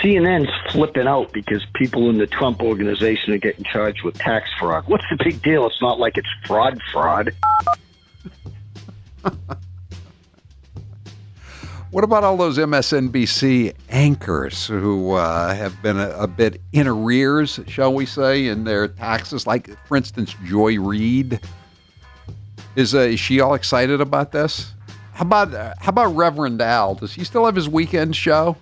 CNN's flipping out because people in the Trump organization are getting charged with tax fraud. What's the big deal? It's not like it's fraud. What about all those MSNBC anchors who have been a bit in arrears, shall we say, in their taxes? Like, for instance, Joy Reid. Is she all excited about this? How about Reverend Al? Does he still have his weekend show?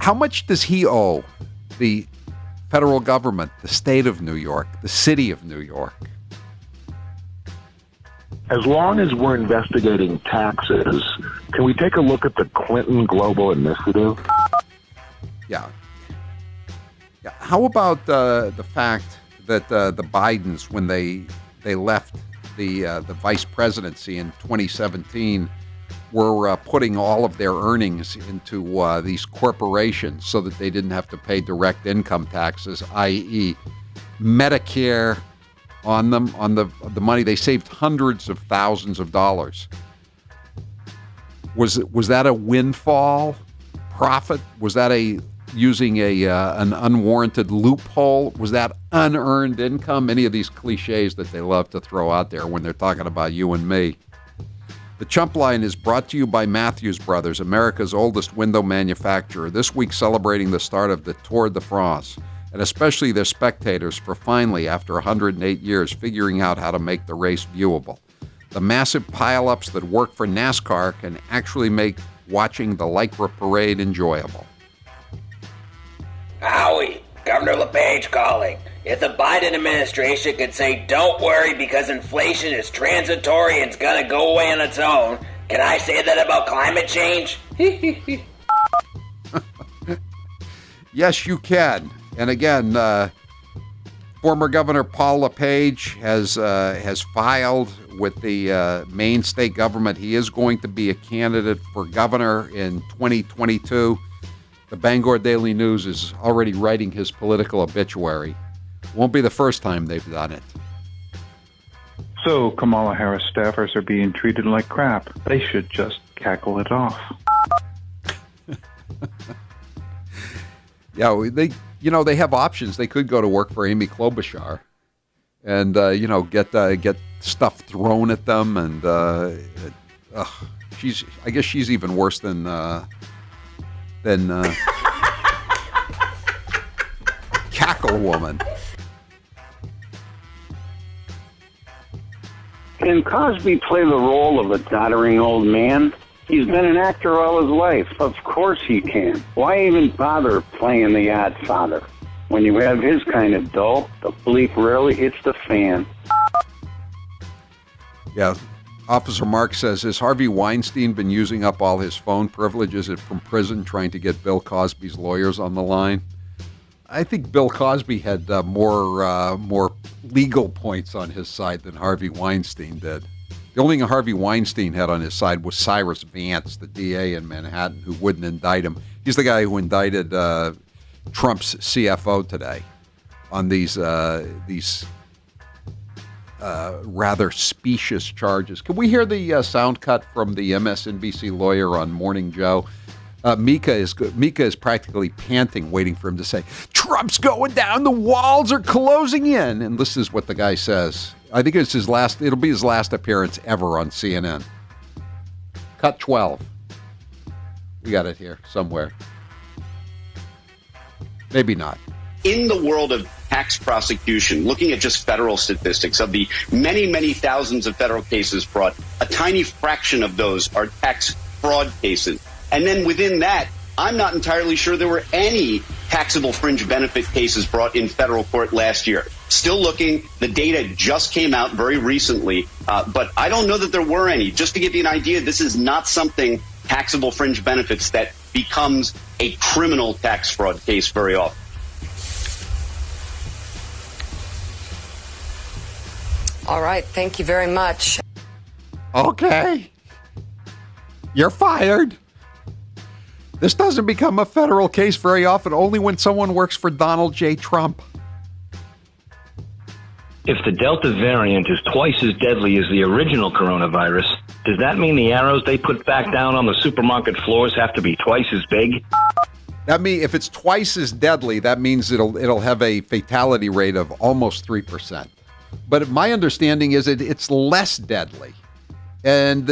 How much does he owe the federal government, the state of New York, the city of New York? As long as we're investigating taxes, can we take a look at the Clinton Global Initiative? Yeah. How about the fact that the Bidens, when they left the vice presidency in 2017, were putting all of their earnings into these corporations so that they didn't have to pay direct income taxes, i.e. Medicare on them, on the money. They saved hundreds of thousands of dollars. Was that a windfall profit? Was that using an unwarranted loophole? Was that unearned income? Any of these cliches that they love to throw out there when they're talking about you and me. The Chump Line is brought to you by Matthews Brothers, America's oldest window manufacturer, this week celebrating the start of the Tour de France, and especially their spectators for finally, after 108 years, figuring out how to make the race viewable. The massive pileups that work for NASCAR can actually make watching the Lycra Parade enjoyable. Howie, Governor LePage calling. If the Biden administration could say, don't worry because inflation is transitory and it's going to go away on its own, can I say that about climate change? Yes, you can. And again, former Governor Paul LePage has filed with the Maine state government. He is going to be a candidate for governor in 2022. The Bangor Daily News is already writing his political obituary. Won't be the first time they've done it. So Kamala Harris staffers are being treated like crap. They should just cackle it off. Yeah, they have options. They could go to work for Amy Klobuchar and, get stuff thrown at them. And I guess she's even worse than Cackle Woman. Can Cosby play the role of a doddering old man? He's been an actor all his life. Of course he can. Why even bother playing the odd father? When you have his kind of dough, the bleep rarely hits the fan. Yeah. Officer Mark says, has Harvey Weinstein been using up all his phone privileges from prison trying to get Bill Cosby's lawyers on the line? I think Bill Cosby had more legal points on his side than Harvey Weinstein did. The only thing Harvey Weinstein had on his side was Cyrus Vance, the DA in Manhattan, who wouldn't indict him. He's the guy who indicted Trump's CFO today on these rather specious charges. Can we hear the sound cut from the MSNBC lawyer on Morning Joe? Mika is practically panting, waiting for him to say, "Trump's going down, the walls are closing in." And this is what the guy says. I think it'll be his last appearance ever on CNN. Cut 12. We got it here somewhere. Maybe not. In the world of tax prosecution, looking at just federal statistics, of the many, many thousands of federal cases brought, a tiny fraction of those are tax fraud cases. And then within that, I'm not entirely sure there were any taxable fringe benefit cases brought in federal court last year. Still looking. The data just came out very recently, but I don't know that there were any. Just to give you an idea, this is not something, taxable fringe benefits, that becomes a criminal tax fraud case very often. All right. Thank you very much. Okay. You're fired. This doesn't become a federal case very often, only when someone works for Donald J. Trump. If the Delta variant is twice as deadly as the original coronavirus, does that mean the arrows they put back down on the supermarket floors have to be twice as big? That means if it's twice as deadly, that means it'll have a fatality rate of almost 3%. But my understanding is it's less deadly. And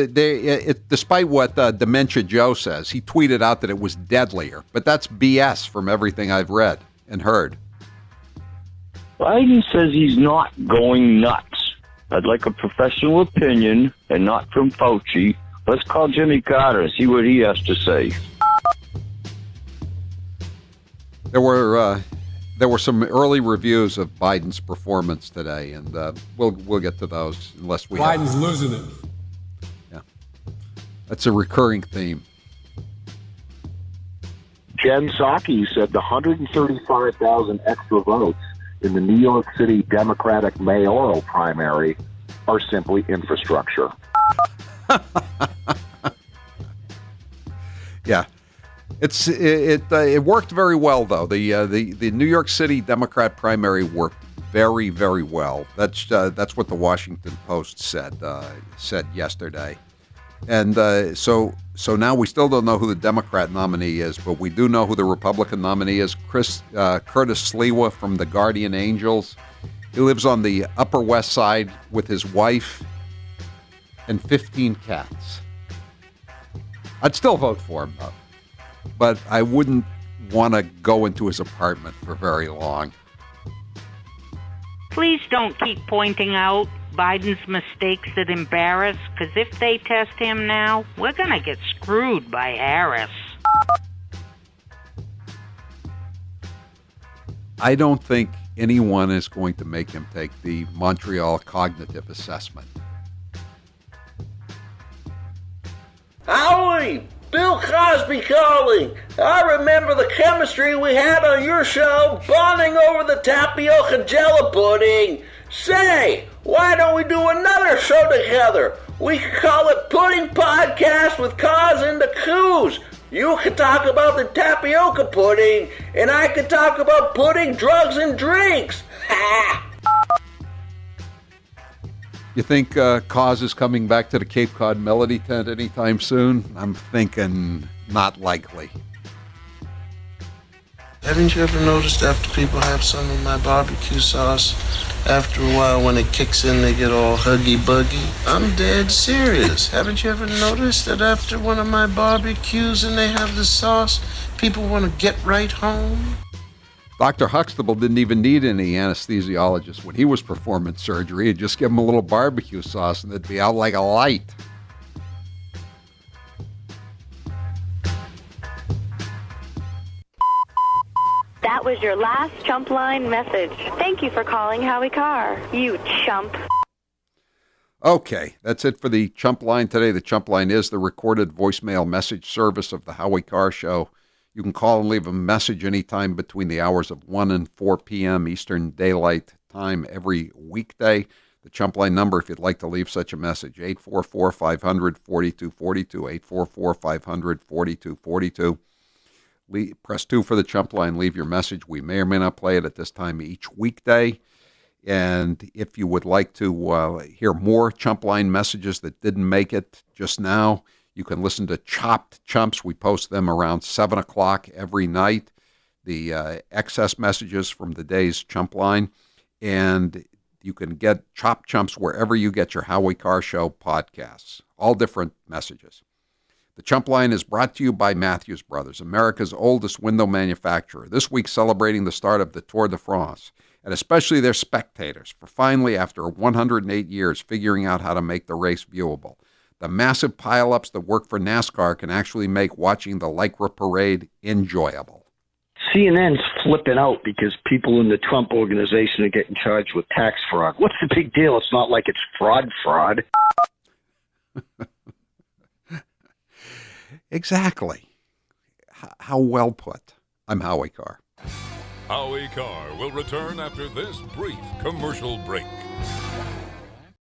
despite what Dementia Joe says, he tweeted out that it was deadlier. But that's BS from everything I've read and heard. Biden says he's not going nuts. I'd like a professional opinion and not from Fauci. Let's call Jimmy Carter and see what he has to say. There were some early reviews of Biden's performance today, and we'll get to those unless we. Biden's losing it. Yeah, that's a recurring theme. Jen Psaki said the 135,000 extra votes in the New York City Democratic mayoral primary are simply infrastructure. Yeah. It worked very well, though. The New York City Democrat primary worked very, very well. That's what the Washington Post said yesterday. And so now we still don't know who the Democrat nominee is, but we do know who the Republican nominee is. Curtis Sliwa from the Guardian Angels. He lives on the Upper West Side with his wife and 15 cats. I'd still vote for him, though. But I wouldn't want to go into his apartment for very long. Please don't keep pointing out Biden's mistakes that embarrass, because if they test him now, we're going to get screwed by Harris. I don't think anyone is going to make him take the Montreal Cognitive Assessment. Howie! Bill Cosby calling. I remember the chemistry we had on your show, bonding over the tapioca jello pudding. Say, why don't we do another show together? We could call it Pudding Podcast with Cause and the Coos. You could talk about the tapioca pudding, and I could talk about pudding, drugs, and drinks. Ha! You think Cause is coming back to the Cape Cod Melody Tent anytime soon? I'm thinking not likely. Haven't you ever noticed after people have some of my barbecue sauce, after a while when it kicks in they get all huggy-buggy? I'm dead serious. Haven't you ever noticed that after one of my barbecues and they have the sauce, people want to get right home? Dr. Huxtable didn't even need any anesthesiologist when he was performing surgery. He'd just give him a little barbecue sauce and it'd be out like a light. That was your last Chump Line message. Thank you for calling Howie Carr, you chump. Okay, that's it for the Chump Line today. The Chump Line is the recorded voicemail message service of the Howie Carr Show. You can call and leave a message anytime between the hours of 1 and 4 p.m. Eastern Daylight Time every weekday. The Chump Line number, if you'd like to leave such a message, 844-500-4242, 844-500-4242. Press 2 for the Chump Line. Leave your message. We may or may not play it at this time each weekday. And if you would like to hear more Chump Line messages that didn't make it just now, you can listen to Chopped Chumps. We post them around 7 o'clock every night, the excess messages from the day's Chump Line. And you can get Chopped Chumps wherever you get your Howie Carr Show podcasts, all different messages. The Chump Line is brought to you by Matthews Brothers, America's oldest window manufacturer, this week celebrating the start of the Tour de France, and especially their spectators for finally, after 108 years, figuring out how to make the race viewable. The massive pileups that work for NASCAR can actually make watching the Lycra Parade enjoyable. CNN's flipping out because people in the Trump organization are getting charged with tax fraud. What's the big deal? It's not like it's fraud. Exactly. How well put. I'm Howie Carr. Howie Carr will return after this brief commercial break.